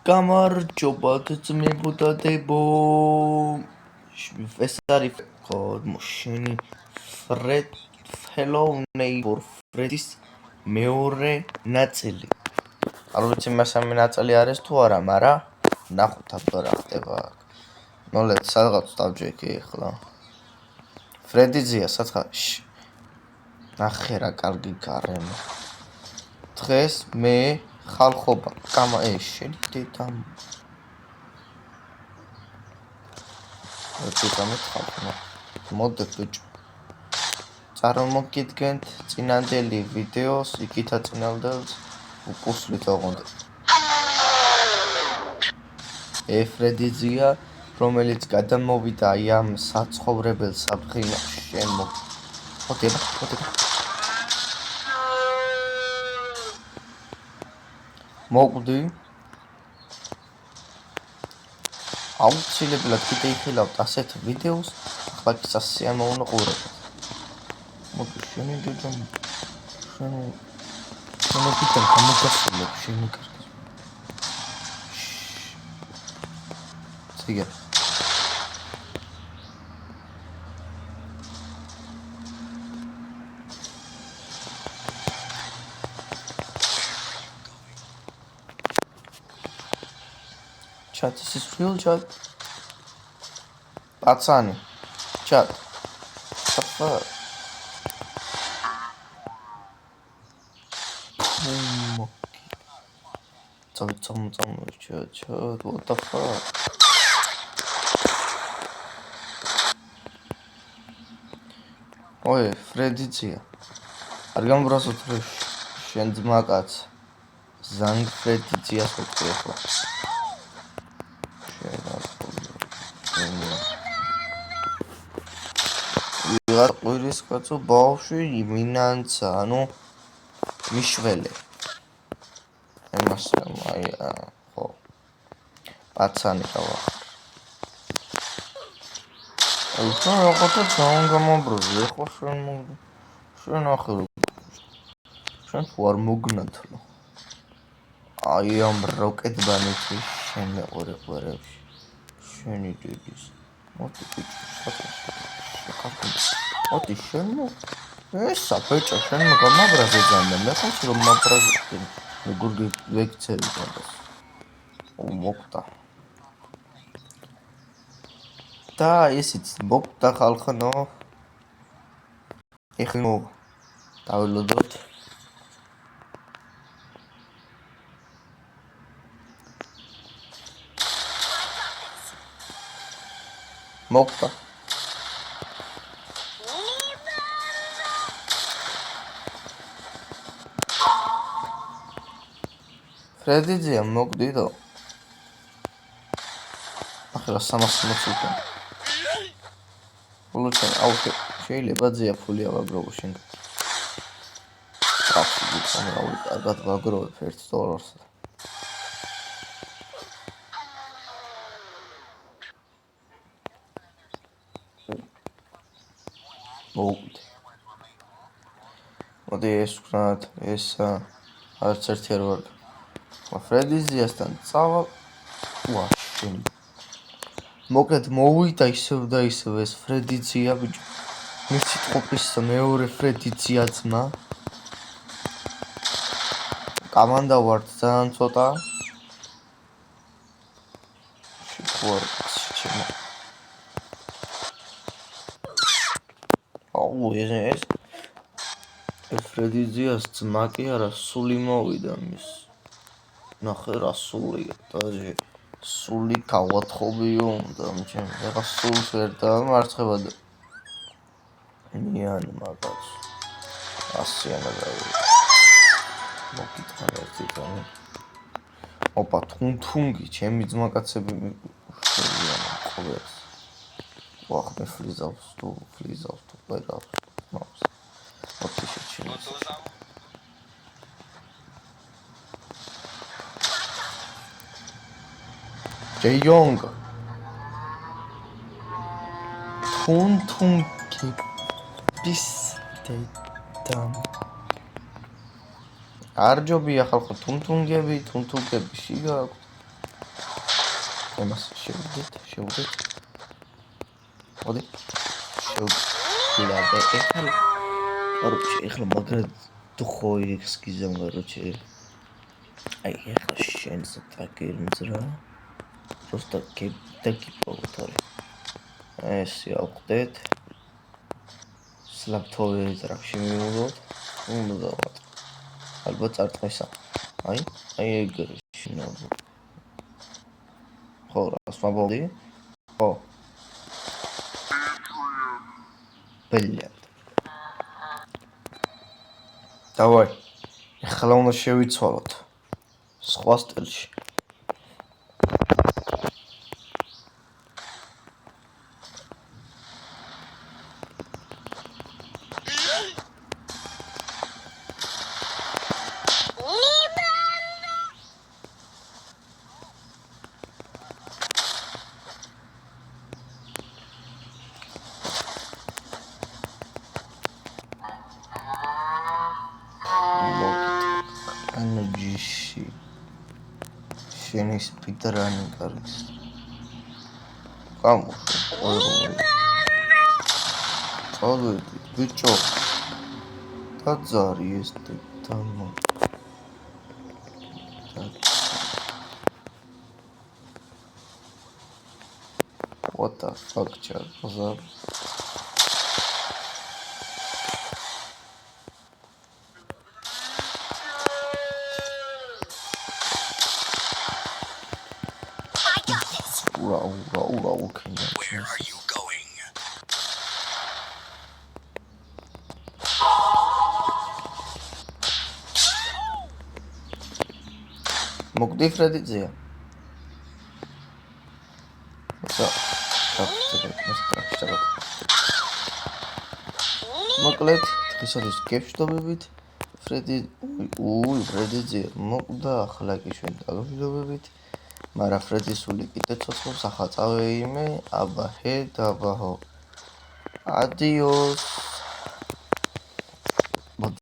გამარჯობა ძმებო და დებო. ეს არის შენი Hello Neighbor Freddy's მეორე ნაწილი. არ ვიცი მესამე ნაწილი არის თუ არა, მაგრამ ნახოთ აბა რა ხდება აქ. მოლეთ სადღაც დავჯექი ახლა. ფრედიზია საცხაში. ნახე რა კარგი გარემო. დღეს მე ხალხობა შენი დედა მოდეთ ბიჭო წარმოგიდგენთ წინანდელი ვიდეოს იქითა წინანდელს უპუსლით ოღონდ ფრედიზია რომელიც გადამოვიდა აი ამ საცხოვრებელ საფრთხეში შენ მოდი მოკვდი აუცილებლად გითხრათ ასეთ ვიდეოს ახლა კი სასიამოვნო ყურებთ მოდი შენი დედა შენი გიტან გამოგასულებ შენი კარგი ციგა Chat, this is real chat. Пацаны, chat. What the fuck? Chat, what the fuck? Ой, Фредицია. არ გამბრასოთ რა შენ ძმა კაც. ზანგ ფრედიციას ვეთქვი ახლა. ვიღარ ყვირის კაცო ბავშვი იმინანცა, ანუ მიშველე. ემას აი ხო. პაცანი ყავა. უშო რაღაცა ძალიან გამაბრუზე, ხო შენ ახლა შენ თუ არ მოგნათლო. აი ამ როკეტბანეთი შენ მეყურებებში. შენი დედის. მოდი მოდი შენ ესა ბეჭო შენ გამაბრაზე ძანა მე ხომ რომ მაბრაზე გურგი ვექცევი დადას მოკვდა და ისიც მოკვდა ხალხნო ეხნო დავილოდოთ მოკვდა ფრედიზია მოგდიდო ახლა 300 მოწუთა ულუჩენ აუ შეიძლება ძია ფული ავაგროვო შენ აფი გამრავი კარგად ვაგროვებ $1 მოვკვდი მოდი ეს ვქნათ ეს არც ერთი არ ვარ ფრედიზიასთან წავა ვაშენ მოკეთ მოვიდა ისევ და ისევ ეს ფრედიზია ბიჭო მის სიტყვის მეორე ფრედიზია ძმა კამანდა ვარ ძალიან ცოტა შეგვარჩინა აუ ეს ფრედიზიას ძმა კი არა სული მოვიდა მის ნახე რა სულია დაჟე სული გავათხოვიო უნდა ჩემ ეხა სულს ვერ დამარცხება და ნიან მაგაც ასიანა მოკითხან ერთი თონი ოპა თუნთუნგი ჩემი ძმაკაცები მიყურებიან ყოველს ვახ მე ფლიზავს თუ ყველას მავს ოპი შეჩინოს ჯეიონგ თუნთუნგი ბისდედამ არჯობია ხალხო თუნთუნგები შიგა Εμάς შევუდეთ. მოდი. შევუდეთ. ეხლა მაგრად დხოიქს გიზამ, короче. აი, ეხლა შენს დაგერმძრა. просто დაგიპოვოთ არის. ეს ავხდეთ. სლაპთოვე ტრაქში მივუძოთ. უმზავად. ალბათ წარწყმისა. აი ეგრე შინაური. ხო, რას მაბოლდი? ხო. ბელად. დავაი. ეხლა უნდა შევიცვალოთ. სხვა სტილში. ანჯიში შენის პიტრანი კარგს გამო წავედი ბიჭო დაძარი ეს დამა what the fuck ჩარხაზა ურა okay. Where are you going? მოგდი ფრედიძეა. მოკლედ, დღესაც გეშტობებით ფრედიძე მოკდა ახლა კი ჩვენ დაგმობებით. მაგრამ ფრედისული კიდე ცოცხლობს ახლა წავეიმე აბა ჰე დაბაჰო ადიოს